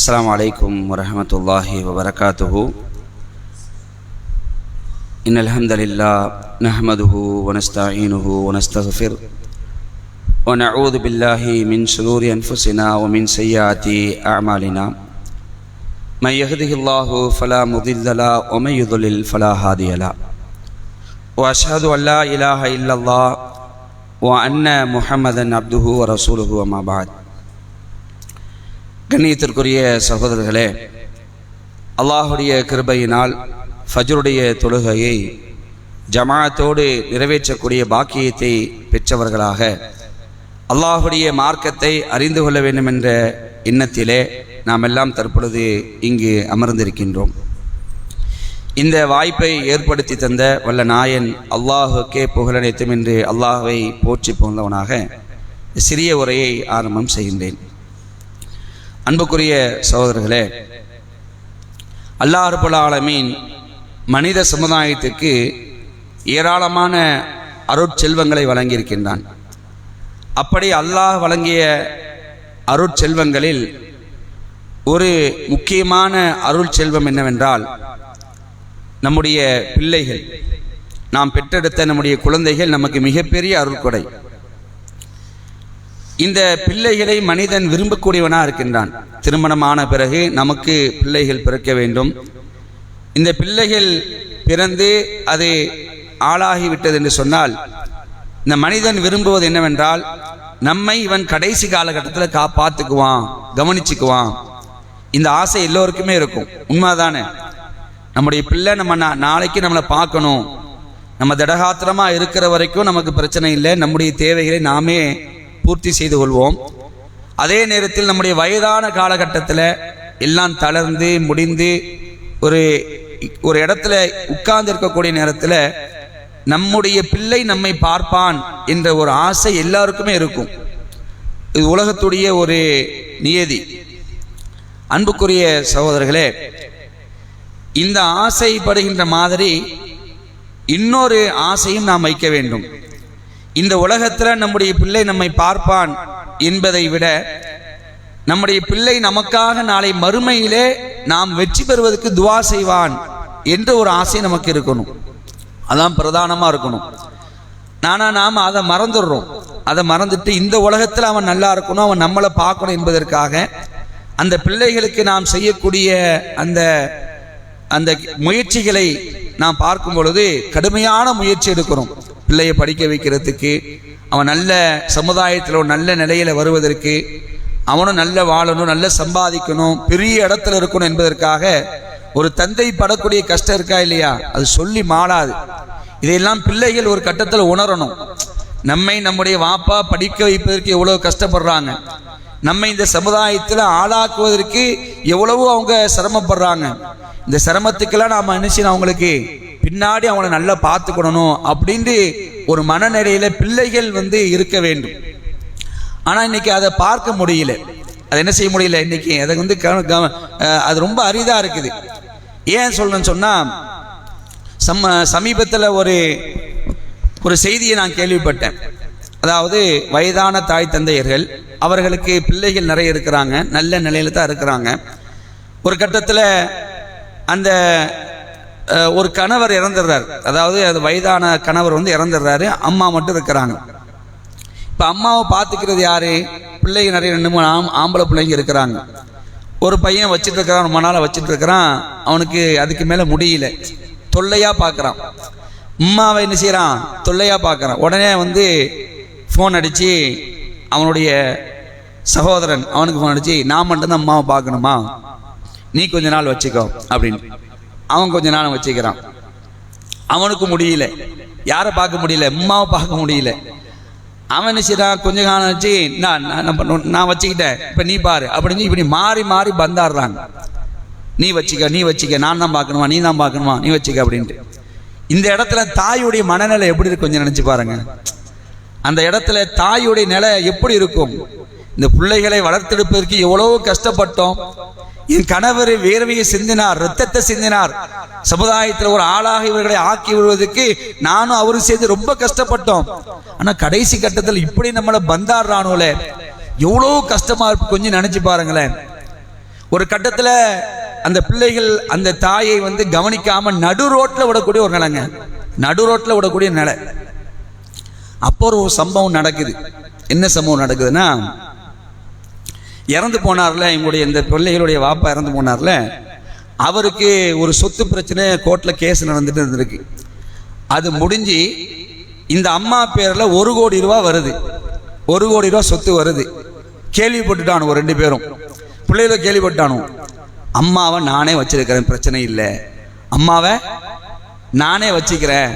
السلام عليكم ورحمة الله وبركاته. إن الحمد لله نحمده ونستعينه ونستغفر ونعوذ بالله من شرور أنفسنا ومن سيئات أعمالنا. من يهده الله فلا مضل له ومن يضلل فلا هادي له. وأشهد أن لا إله إلا الله وأن محمدا عبده ورسوله وما بعد. கண்ணியத்திற்குரிய சகோதரர்களே, அல்லாஹுடைய கிருபையினால் ஃபஜ்ருடைய தொழுகையை ஜமாஅத்தோடு நிறைவேற்றக்கூடிய பாக்கியத்தை பெற்றவர்களாக அல்லாஹுடைய மார்க்கத்தை அறிந்து கொள்ள வேண்டும் என்ற எண்ணத்திலே நாம் எல்லாம் தற்பொழுது இங்கு அமர்ந்திருக்கின்றோம். இந்த வாய்ப்பை ஏற்படுத்தி தந்த வல்ல நாயன் அல்லாஹுக்கே புகழனைத்தும் என்று அல்லாஹுவை போற்றி புகழ்ந்தவனாக சிறிய உரையை ஆரம்பம் செய்கின்றேன். அன்புக்குரிய சகோதரர்களே, அல்லாஹ் ரப்பல் ஆலமீன் மனித சமுதாயத்துக்கு ஏராளமான அருட்செல்வங்களை வழங்கியிருக்கின்றான். அப்படி அல்லாஹ் வழங்கிய அருட்செல்வங்களில் ஒரு முக்கியமான அருட்செல்வம் என்னவென்றால், நம்முடைய பிள்ளைகள், நாம் பெற்றெடுத்த நம்முடைய குழந்தைகள் நமக்கு மிகப்பெரிய அருட்கொடை. இந்த பிள்ளைகளை மனிதன் விரும்பக்கூடியவனாக இருக்கின்றான். திருமணமான பிறகு நமக்கு பிள்ளைகள் பிறக்க வேண்டும். இந்த பிள்ளைகள் பிறந்து அது ஆளாகிவிட்டது என்று சொன்னால், இந்த மனிதன் விரும்புவது என்னவென்றால், நம்மை இவன் கடைசி காலகட்டத்தில் பார்த்துக்குவான், கவனிச்சுக்குவான். இந்த ஆசை எல்லோருக்குமே இருக்கும். உண்மைதானே? நம்முடைய பிள்ளை நம்ம நாளைக்கு நம்மளை பார்க்கணும். நம்ம திடகாத்திரமாக இருக்கிற வரைக்கும் நமக்கு பிரச்சனை இல்லை. நம்முடைய தேவைகளை நாமே பூர்த்தி செய்து கொள்வோம். அதே நேரத்தில் நம்முடைய வயதான காலகட்டத்தில் எல்லாம் தளர்ந்து முடிந்து ஒரு இடத்துல உட்கார்ந்து இருக்கக்கூடிய நேரத்தில் நம்முடைய பிள்ளை நம்மை பார்ப்பான் என்ற ஒரு ஆசை எல்லாருக்குமே இருக்கும். இது உலகத்துடைய ஒரு நியதி. அன்புக்குரிய சகோதரர்களே, இந்த ஆசைப்படுகின்ற மாதிரி இன்னொரு ஆசையும் நாம் வைக்க வேண்டும். இந்த உலகத்தில் நம்முடைய பிள்ளை நம்மை பார்ப்பான் என்பதை விட, நம்முடைய பிள்ளை நமக்காக நாளை மறுமையிலே நாம் வெற்றி பெறுவதற்கு துவா செய்வான் என்ற ஒரு ஆசை நமக்கு இருக்கணும். அதான் பிரதானமாக இருக்கணும். நாம் அதை மறந்துடுறோம். அதை மறந்துட்டு இந்த உலகத்தில் அவன் நல்லா இருக்கணும், அவன் நம்மளை பார்க்கணும் என்பதற்காக அந்த பிள்ளைகளுக்கு நாம் செய்யக்கூடிய அந்த முயற்சிகளை நாம் பார்க்கும் பொழுது கடுமையான முயற்சி எடுக்கிறோம். பிள்ளையை படிக்க வைக்கிறதுக்கு, அவன் நல்ல சமுதாயத்தில் ஒரு நல்ல நிலையில் வருவதற்கு, அவனும் நல்ல வாழணும், நல்ல சம்பாதிக்கணும், பெரிய இடத்துல இருக்கணும் என்பதற்காக ஒரு தந்தை படக்கூடிய கஷ்டம் இருக்கா இல்லையா? அது சொல்லி மாளாது. இதையெல்லாம் பிள்ளைகள் ஒரு கட்டத்தில் உணரணும். நம்முடைய வாப்பா படிக்க வைப்பதற்கு எவ்வளவு கஷ்டப்படுறாங்க, நம்மை இந்த சமுதாயத்தில் ஆளாக்குவதற்கு எவ்வளவோ அவங்க சிரமப்படுறாங்க. இந்த சிரமத்துக்கெல்லாம் நாம் நினைச்சு அவங்களுக்கு பின்னாடி அவங்கள நல்லா பார்த்துக்கணும் அப்படின்ட்டு ஒரு மனநிலையில பிள்ளைகள் இருக்க வேண்டும். ஆனால் இன்னைக்கு அதை பார்க்க முடியல. அதை என்ன செய்ய முடியல? இன்னைக்கு அதை அது ரொம்ப அரிதா இருக்குது. ஏன் சொல்லணும்னு சொன்னா, சமீபத்தில் ஒரு செய்தியை நான் கேள்விப்பட்டேன். அதாவது வயதான தாய் தந்தையர்கள், அவர்களுக்கு பிள்ளைகள் நிறைய இருக்கிறாங்க, நல்ல நிலையில தான் இருக்கிறாங்க. ஒரு கட்டத்தில் அந்த ஒரு கணவர் இறந்துடுறாரு. அதாவது அது வயதான கணவர் இறந்துடுறாரு. அம்மா மட்டும் இருக்கிறாங்க. இப்போ அம்மாவை பார்த்துக்கிறது யாரு? பிள்ளைங்க நிறைய 2-3 ஆம்பளை பிள்ளைங்க இருக்கிறாங்க. ஒரு பையன் வச்சுட்டு இருக்கிறான், ரொம்ப நாளாக வச்சுட்டு இருக்கிறான். அவனுக்கு அதுக்கு மேலே முடியல, தொல்லையாக பார்க்குறான். அம்மாவை என்ன செய்கிறான்? தொல்லையாக பார்க்குறான். உடனே ஃபோன் அடித்து அவனுடைய சகோதரன் அவனுக்கு ஃபோன் அடித்து, நான் மட்டும்தான் அம்மாவை பார்க்கணுமா, நீ கொஞ்ச நாள் வச்சுக்கோ அப்படின்னு. அவன் கொஞ்ச நாள் வச்சுக்கிறான். அவனுக்கு முடியல, யாரை பார்க்க முடியல, அம்மாவை பார்க்க முடியல. அவன் என்ன செய்யறான்? கொஞ்ச காலம் வச்சு நான் வச்சுக்கிட்டேன், இப்போ நீ பாரு அப்படின்னு இப்படி மாறி மாறி பந்தாடுறாங்க. நீ வச்சுக்க, நான் தான் பார்க்கணுமா, நீ தான் பார்க்கணுமா, நீ வச்சுக்க அப்படின்ட்டு. இந்த இடத்துல தாயுடைய மனநிலை எப்படி இருக்கு கொஞ்சம் நினைச்சு பாருங்க. அந்த இடத்துல தாயுடைய நிலை எப்படி இருக்கும்? இந்த பிள்ளைகளை வளர்த்தெடுப்பதற்கு எவ்வளவு கஷ்டப்பட்டோம். என் கணவர் வேர்வையை சிந்தினார், ரத்தத்தை சிந்தினார். சமுதாயத்தில் ஒரு ஆளாக இவர்களை ஆக்கி விடுவதற்கு நானும் அவரும் சேர்ந்து ரொம்ப கஷ்டப்பட்டோம். ஆனா கடைசி கட்டத்தில் இப்படி நம்மளை பந்தாடுறானோல, எவ்வளவு கஷ்டமா இருக்கு கொஞ்சம் நினைச்சு பாருங்களேன். ஒரு கட்டத்தில் அந்த பிள்ளைகள் அந்த தாயை வந்து கவனிக்காம நடு ரோட்டில் விடக்கூடிய ஒரு நிலைங்க, நடு ரோட்டில் விடக்கூடிய நிலை. அப்போ ஒரு சம்பவம் நடக்குது. என்ன சம்பவம் நடக்குதுன்னா, இறந்து போனார்ல எங்களுடைய இந்த பிள்ளைகளுடைய வாப்பா இறந்து போனார்ல, அவருக்கு ஒரு சொத்து பிரச்சனை கோர்ட்டில் கேஸ் நடந்துட்டு இருந்திருக்கு. அது முடிஞ்சு இந்த அம்மா பேரில் 1 கோடி ரூபா வருது, 1 கோடி ரூபா சொத்து வருது. கேள்விப்பட்டுட்டானு 2 பேரும் பிள்ளைகளை கேள்விப்பட்டானு, அம்மாவை நானே வச்சிருக்கிறேன், பிரச்சனை இல்லை, அம்மாவை நானே வச்சுக்கிறேன்.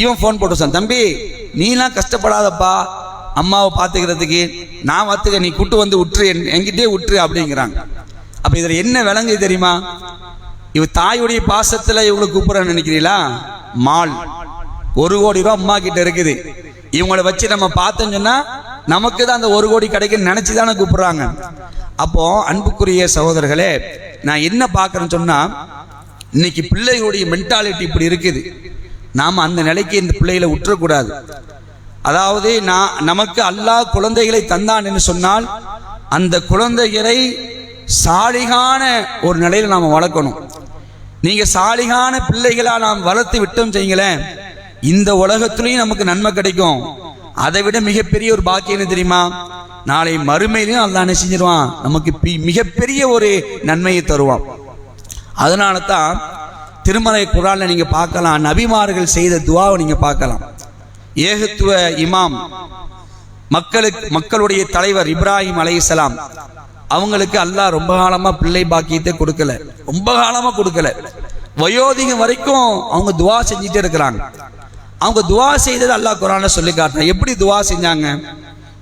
இவன் ஃபோன் போட்டு சொன்னான், தம்பி நீலாம் கஷ்டப்படாதப்பா அம்மாவை பார்த்துக்கிறதுக்கு, நான் பார்த்துக்க, நீ கூட்டு வந்து விட்டுரு, என்கிட்டே விட்டுரு அப்படிங்கிறாங்க. அப்போ இதில் என்ன விளங்கு தெரியுமா? இவ தாயுடைய பாசத்தில் இவங்களுக்கு கூப்பிட்றேன்னு நினைக்கிறீங்களா? மால் 1 கோடி ரூபா அம்மா கிட்ட இருக்குது, இவங்களை வச்சு நம்ம பார்த்தோன்னு சொன்னா நமக்கு தான் அந்த 1 கோடி கிடைக்குன்னு நினைச்சு தானே கூப்பிடுறாங்க. அப்போ அன்புக்குரிய சகோதரர்களே, நான் என்ன பார்க்குறேன்னு சொன்னா, இன்னைக்கு பிள்ளைகளுடைய மென்டாலிட்டி இப்படி இருக்குது. நாம் அந்த நிலைக்கு இந்த பிள்ளைகளை விட்டுறக்கூடாது. அதாவது நமக்கு அல்லாஹ் குழந்தைகளை தந்தான் என்று சொன்னால் அந்த குழந்தைகளை சாலிகான ஒரு நிலையில் நாம் வளர்க்கணும். நீங்க சாலிகான பிள்ளைகளா நாம் வளர்த்து விட்டோம் செய்யுங்களேன், இந்த உலகத்திலையும் நமக்கு நன்மை கிடைக்கும். அதை விட மிகப்பெரிய ஒரு பாக்கியம் என்ன தெரியுமா? நாளை மறுமையிலையும் அல்லாஹ் என்ன செஞ்சிருவான், நமக்கு மிகப்பெரிய ஒரு நன்மையை தருவான். அதனால தான் திருமறை குர்ஆன்ல நீங்க பார்க்கலாம், நபிமார்கள் செய்த துஆவை நீங்க பார்க்கலாம். ஏகத்துவ இமாம் மக்களுடைய தலைவர் இப்ராஹிம் அலைஹிஸ்ஸலாம் அவங்களுக்கு அல்லாஹ் ரொம்ப காலமா பிள்ளை பாக்கியத்தை கொடுக்கல, ரொம்ப காலமா கொடுக்கல. வயோதிகம் வரைக்கும் அவங்க துஆ செஞ்சுட்டே இருக்கிறாங்க. அவங்க துஆ செய்தது அல்லாஹ் குர்ஆன்ல சொல்லி காட்டுறான். எப்படி துஆ செஞ்சாங்க?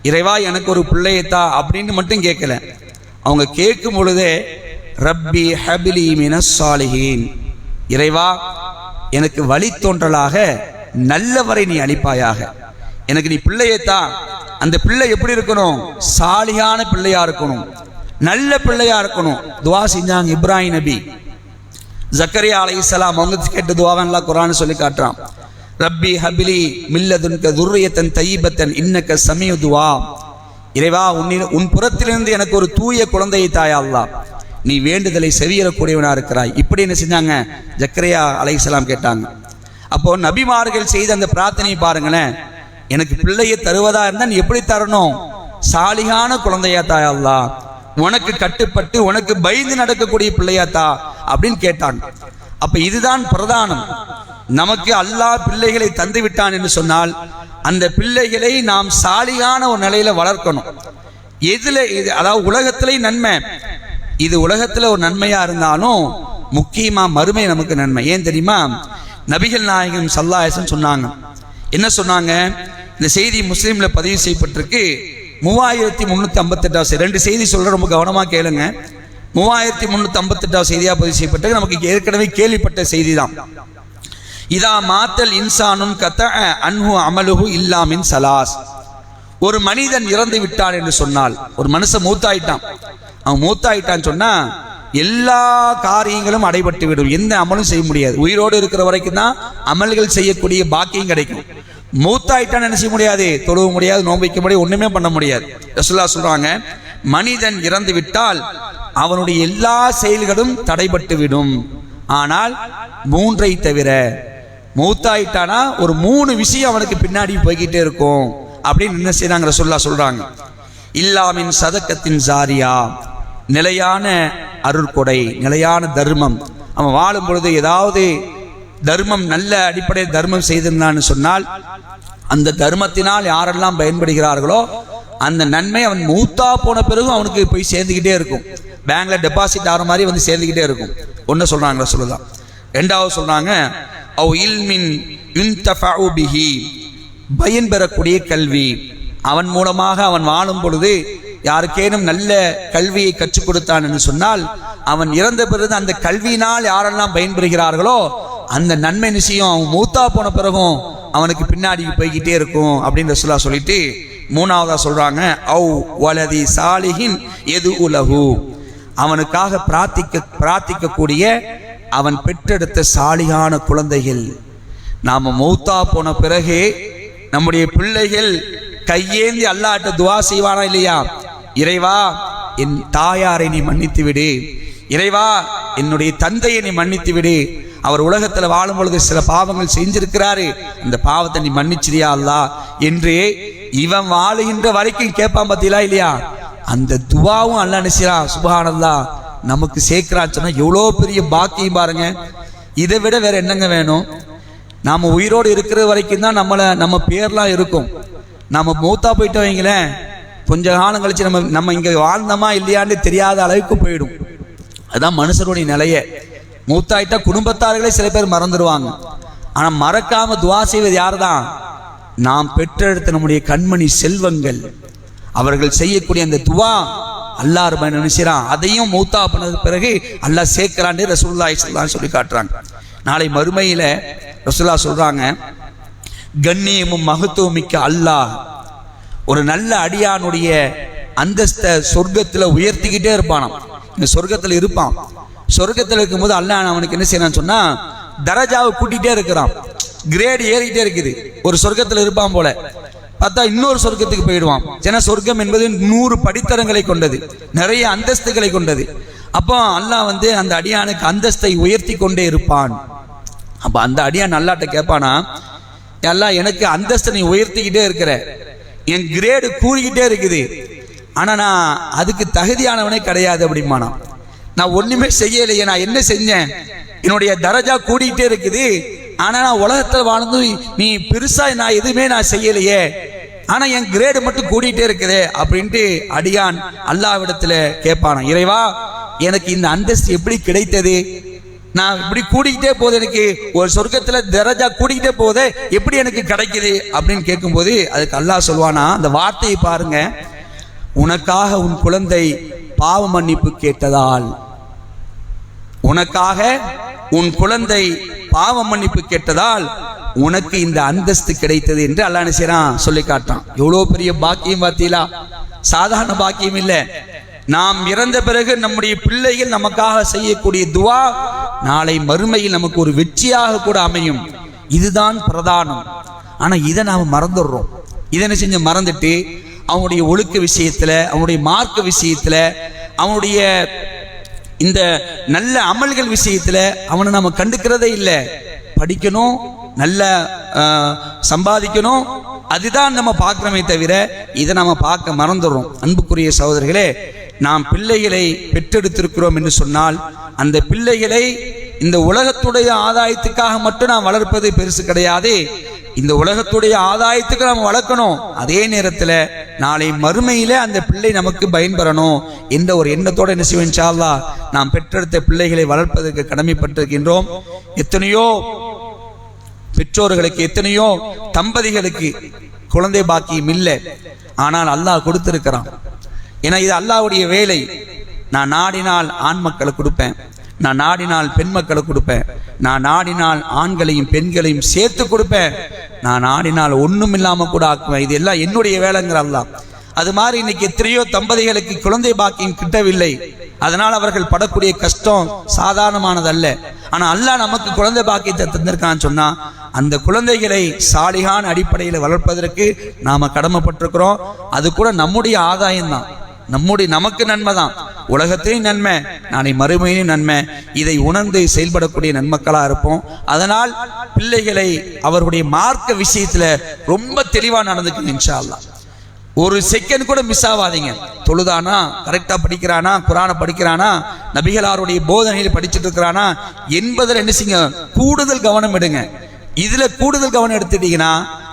இறைவா எனக்கு ஒரு பிள்ளையத்தா அப்படின்னு மட்டும் கேட்கல. அவங்க கேட்கும் பொழுதே ரப்பி ஹபிலி மினஸ் சாலிஹீன், இறைவா எனக்கு வழித்தோன்றலாக நல்லவரை நீ அளிப்பாயாக, எனக்கு நீ பிள்ளையத்தா. அந்த பிள்ளை எப்படி இருக்கணும்? சாலியான பிள்ளையா இருக்கணும், நல்ல பிள்ளையா இருக்கணும். துஆ செஞ்சாங்க இப்ராஹிம் நபி. ஜக்கரியா அலைஹிஸ்ஸலாம் அவங்க கேட்ட துஆவை அல்லாஹ் குர்ஆன் சொல்லி காட்டுறான். ரப்பி ஹபிலி மில்லதுன்க துர்ரியத்தன் தய்யிபத்தன் இன்னக சமீஉ துஆ, இறைவா உன் புறத்திலிருந்து எனக்கு ஒரு தூய குழந்தையை தாயா அல்லாஹ், நீ வேண்டுதலை செவியறக்கூடியவனா இருக்கிறாய். இப்படி என்ன செஞ்சாங்க? ஜக்கரியா அலைஹிஸ்ஸலாம் கேட்டாங்க. அப்போ நபிமார்கள் செய்த அந்த பிரார்த்தனையை பாருங்களேன். எனக்கு பிள்ளையை தருவதா இருந்தா நீ எப்படி தரணும்? சாலிகான குழந்தையா தாயா அல்லாஹ், உனக்கு கட்டுப்பட்டு உனக்கு பயந்து நடக்கக்கூடிய பிள்ளையாத்தா அப்படின்னு கேட்டாங்க. அப்ப இதுதான் பிரதானம். நமக்கு அல்லாஹ் பிள்ளைகளை தந்து விட்டான் என்று சொன்னால் அந்த பிள்ளைகளை நாம் சாலிகான ஒரு நிலையில வளர்க்கணும். எதுல அதாவது உலகத்திலே நன்மை, இது உலகத்துல ஒரு நன்மையா இருந்தாலும் முக்கியமா மறுமை நமக்கு நன்மை. ஏன் தெரியுமா? நபிகள் நாயகம் ஸல்லல்லாஹு அலைஹி வஸல்லம் சொன்னாங்க. என்ன சொன்னாங்க? இந்த செய்தி முஸ்லிம்ல பதிவு செய்யப்பட்டிருக்கு. 3358 2 செய்தி சொல்ற, ரொம்ப கவனமா கேளுங்க. 3358 செய்தியா பதிவு செய்யப்பட்டு நமக்கு ஏற்கனவே கேள்விப்பட்ட செய்தி தான். இதா மாத்தல் இன்சானுன் கதஅ அன்ஹு அமலுஹு இல்லா மின் சலாஸ், ஒரு மனிதன் இறந்து விட்டான் என்று சொன்னால், ஒரு மனுஷன் மூத்தாயிட்டான், அவன் மூத்தாயிட்டான்னு சொன்னா எல்லா காரியங்களும் அடைபட்டு விடும், எந்த அமலும் செய்ய முடியாது. உயிரோடு இருக்கிற வரைக்கும் தான் அமல்கள் செய்யக்கூடிய பாக்கியம் கிடைக்கும். மூத்தாயிட்டான்னு என்ன செய்ய முடியாது? தொழுவ முடியாது, நோன்பு வைக்க முடியாது, ஒண்ணுமே பண்ண முடியாது. ரசூலுல்லாஹ் சொல்றாங்க, மனிதன் இறந்து விட்டால் அவனுடைய எல்லா செயல்களும் தடைபட்டு விடும், ஆனால் 3ஐ தவிர. மூத்தாயிட்டானா ஒரு 3 விஷயம் அவனுக்கு பின்னாடி போய்கிட்டே இருக்கும் அப்படின்னு என்ன செய்றாங்க? ரசூலுல்லாஹ் சொல்றாங்க, இல்லாமின் சதக்கத்தின் ஜாரியா, நிலையான அருட்கொடை, நிலையான தர்மம். அவன் வாழும் பொழுது ஏதாவது தர்மம், நல்ல அடிப்படை தர்மம் செய்திருந்தான்னு சொன்னால் அந்த தர்மத்தினால் யாரெல்லாம் பயன்படுகிறார்களோ அந்த நன்மை அவன் மூத்தா போன பிறகு அவனுக்கு போய் சேர்ந்துக்கிட்டே இருக்கும். பேங்க்ல டெபாசிட் ஆகிற மாதிரி வந்து சேர்ந்துக்கிட்டே இருக்கும். ஒன்று சொல்றாங்க சொல்லலாம். ரெண்டாவது சொல்றாங்க, அவ் இல்மின் யுன்தஃபஉ பிஹி, பயன் பெறக்கூடிய கல்வி. அவன் மூலமாக அவன் வாழும் பொழுது யாருக்கேனும் நல்ல கல்வியை கற்றுக் கொடுத்தான் என்று சொன்னால் அவன் இறந்த பிறகு அந்த கல்வியினால் யாரெல்லாம் பயன்பெறுகிறார்களோ அந்த நன்மை நிச்சயம் அவன் மூத்தா போன பிறகும் அவனுக்கு பின்னாடி போய்கிட்டே இருக்கும் அப்படின்னு ரசூலுல்லாஹ் சொல்லிட்டு 3ஆவதா சொல்றாங்க, அவ் வலதி சாலிஹின் எது உலகு, அவனுக்காக பிரார்த்திக்கக்கூடிய அவன் பெற்றெடுத்த சாலிகான குழந்தைகள். நாம மௌத்தா போன பிறகு நம்முடைய பிள்ளைகள் கையேந்தி அல்லாஹ்ட்ட துஆ செய்வானா இல்லையா? இறைவா என் தாயாரை நீ மன்னித்து விடு, இறைவா என்னுடைய தந்தையை நீ மன்னித்து விடு, அவர் உலகத்தில் வாழும் பொழுது சில பாவங்கள் செஞ்சிருக்கிறாரு, அந்த பாவத்தை நீ மன்னிச்சிரியா அல்லா என்று இவன் வாழுகின்ற வரைக்கும் கேட்பான் பத்தியா இல்லையா? அந்த துவாவும் அல்லாஹ் நினைச்சான். சுப்ஹானல்லாஹ், நமக்கு சேர்க்கிறான்னு சொன்னா எவ்வளோ பெரிய பாக்கியம் பாருங்க. இதை விட வேற என்னங்க வேணும்? நாம உயிரோடு இருக்கிற வரைக்கும் தான் நம்ம பேர்லாம் இருக்கும். நம்ம மூத்தா போயிட்டு வைங்களேன், கொஞ்ச காலம் கழிச்சு நம்ம இங்க வாழ்ந்தோமா இல்லையான்னு தெரியாத அளவுக்கு போயிடும். அதுதான் மனுஷனுடைய நிலைய. மூத்தாயிட்டா குடும்பத்தார்களே சில பேர் மறந்துடுவாங்க. ஆனா மறக்காம துவா செய்வது யார் தான்? நாம் பெற்றெடுத்த நம்முடைய கண்மணி செல்வங்கள், அவர்கள் செய்யக்கூடிய அந்த துவா அல்லாஹ் நினைச்சான். அதையும் மூத்தா பண்ணது பிறகு அல்லாஹ் சேர்க்கிறான்னு ரசூலுல்லாஹி ஸல்லல்லாஹு அலைஹி வஸல்லம் சொல்லி காட்டுறாங்க. நாளை மறுமையில ரசூலுல்லாஹ் சொல்றாங்க, கண்ணியமும் மகத்துவம் மிக்க அல்லாஹ் ஒரு நல்ல அடியானுடைய அந்தஸ்தை சொர்க்கத்துல உயர்த்திக்கிட்டே இருப்பானாம். இந்த சொர்க்கத்துல இருப்பான். சொர்க்கத்தில் இருக்கும்போது அல்லாஹ் அவனுக்கு என்ன செய்யறான்னு சொன்னா தரஜாவை கூட்டிகிட்டே இருக்கிறான். கிரேடு ஏறிக்கிட்டே இருக்குது. ஒரு சொர்க்கத்தில் இருப்பான் போல பார்த்தா இன்னொரு சொர்க்கத்துக்கு போயிடுவான். ஏன்னா சொர்க்கம் என்பது 100 படித்தரங்களை கொண்டது, நிறைய அந்தஸ்துகளை கொண்டது. அப்போ அல்லாஹ் அந்த அடியானுக்கு அந்தஸ்தை உயர்த்தி கொண்டே இருப்பான். அப்ப அந்த அடியான் அல்லாஹ்ட்ட கேட்பானா, அல்லாஹ் எனக்கு அந்தஸ்தை நீ உயர்த்திக்கிட்டே இருக்கிற, என் கிரேடு கூறிக்கிட்டே இருக்குது, ஆனா நான் அதுக்கு தகுதியானவனே கிடையாது அப்படிமானா. நான் ஒண்ணுமே செய்யலையே, நான் என்ன செஞ்சேன்? என்னுடைய தரஜா கூடிக்கிட்டே இருக்குது, ஆனா நான் உலகத்தில் வாழ்ந்து நீ பெருசா நான் எதுவுமே நான் செய்யலையே, ஆனா என் கிரேடு மட்டும் கூடிட்டே இருக்குதே அப்படின்ட்டு அடியான் அல்லாஹ்விடத்துல கேட்பானா, இறைவா எனக்கு இந்த அந்தஸ்து எப்படி கிடைத்தது? நான் இப்படி கூடிக்கிட்டே போது, எனக்கு ஒரு சொர்க்கத்துல தரஜா கூடிக்கிட்டே போதே, எப்படி எனக்கு கிடைக்குது அப்படின்னு கேட்கும்போது அதுக்கு அல்லாஹ் சொல்வானா, அந்த வார்த்தையை பாருங்க, உனக்காக உன் குழந்தை பாவ மன்னிப்பு கேட்டதால், உனக்காக உன் குழந்தை பாவ மன்னிப்பு கேட்டதால் உனக்கு இந்த அந்தஸ்து கிடைத்தது என்று அல்லாஹ் நினைச்சான் சொல்லி காட்டான். எவ்வளவு பெரிய பாக்கியம் பார்த்தீங்களா? சாதாரண பாக்கியம் இல்ல. நாம் இறந்த பிறகு நம்முடைய பிள்ளைகள் நமக்காக செய்யக்கூடிய துவா நாளை மறுமையில் நமக்கு ஒரு வெற்றியாக கூட அமையும். இதுதான் பிரதானம். ஆனா இதை நாம மறந்துடுறோம். இதனை செஞ்சு மறந்துட்டு அவனுடைய ஒழுக்க விஷயத்துல, அவனுடைய மார்க்க விஷயத்துல, அவனுடைய இந்த நல்ல அமல்கள் விஷயத்துல அவனை நம்ம கண்டுக்கிறதே இல்லை. படிக்கணும், நல்ல சம்பாதிக்கணும், அதுதான் நம்ம பார்க்கிறோமே தவிர இதை நம்ம பார்க்க மறந்துடுறோம். அன்புக்குரிய சகோதரர்களே, நாம் பிள்ளைகளை பெற்றெடுத்திருக்கிறோம் என்று சொன்னால் அந்த பிள்ளைகளை இந்த உலகத்துடைய ஆதாயத்துக்காக மட்டும் நாம் வளர்ப்பது பெருசு கிடையாது. இந்த உலகத்துடைய ஆதாயத்துக்கு நாம் வளர்க்கணும். அதே நேரத்தில் நாளை மறுமையில அந்த பிள்ளை நமக்கு பயன்பெறணும் என்ற ஒரு எண்ணத்தோடு என்ன செய்வோம், இன்ஷா அல்லாஹ் நாம் பெற்றெடுத்த பிள்ளைகளை வளர்ப்பதற்கு கடமைப்பட்டிருக்கின்றோம். எத்தனையோ பெற்றோர்களுக்கு, எத்தனையோ தம்பதிகளுக்கு குழந்தை பாக்கியம் இல்லை, ஆனால் அல்லாஹ் கொடுத்திருக்கிறான். ஏன்னா இது அல்லாஹ்வுடைய வேலை. நான் நாடினால் ஆண் மக்களை கொடுப்பேன், நான் நாடினால் பெண் மக்களை கொடுப்பேன், நான் நாடினால் ஆண்களையும் பெண்களையும் சேர்த்து கொடுப்பேன், நான் நாடினால் ஒன்றும் இல்லாம கூட ஆக்குவேன். இது எல்லாம் என்னுடைய வேலைங்கிற அல்லாஹ். அது மாதிரி இன்னைக்கு எத்தனையோ தம்பதிகளுக்கு குழந்தை பாக்கியம் கிட்டவில்லை. அதனால் அவர்கள் படக்கூடிய கஷ்டம் சாதாரணமானதல்ல. ஆனா அல்லாஹ் நமக்கு குழந்தை பாக்கியத்தை தந்திருக்கான்னு சொன்னா அந்த குழந்தைகளை சாலிகான அடிப்படையில் வளர்ப்பதற்கு நாம கடமைப்பட்டிருக்கிறோம். அது கூட நம்முடைய ஆதாயம் தான், நமக்கு நன்மை தான், உலகத்திலும் நன்மை, நாளை மறுமையிலும் நன்மை. இதை உணர்ந்து செயல்படக்கூடிய நன்மக்களா இருப்போம். அதனால் பிள்ளைகளை அவர்களுடைய மார்க்க விஷயத்துல ரொம்ப தெளிவா நடந்துக்கணும். இன்ஷா அல்லாஹ் ஒரு செகண்ட் கூட மிஸ் ஆகாதீங்க. தொழுதானா, கரெக்டா படிக்கிறானா, குரானை படிக்கிறானா, நபிகளாருடைய போதனையில் படிச்சுட்டு இருக்கிறானா என்பதில் என்ன செய்யுங்க, கூடுதல் கவனம் எடுங்க. இதுல கூடுதல் கவனம் எடுத்துட்டீங்கன்னா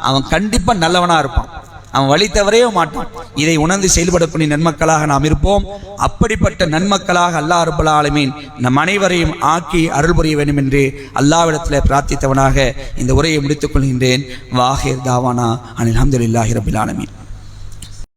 அவன் கண்டிப்பா நல்லவனா இருப்பான், அவன் வழி தவறவே மாட்டான். இதை உணர்ந்து செயல்படக்கூடிய நன்மக்களாக நாம் இருப்போம். அப்படிப்பட்ட நன்மக்களாக அல்லாஹ் ரப்பல் ஆலமீன் நம் அனைவரையும் ஆக்கி அருள் புரிய வேண்டும் என்று அல்லாஹ்விடத்தில் பிரார்த்தித்தவனாக இந்த உரையை முடித்துக் கொள்கின்றேன். வாஹிர் தாவானா அனில் ஹம்துலில்லாஹி ரப்பில் ஆலமீன்.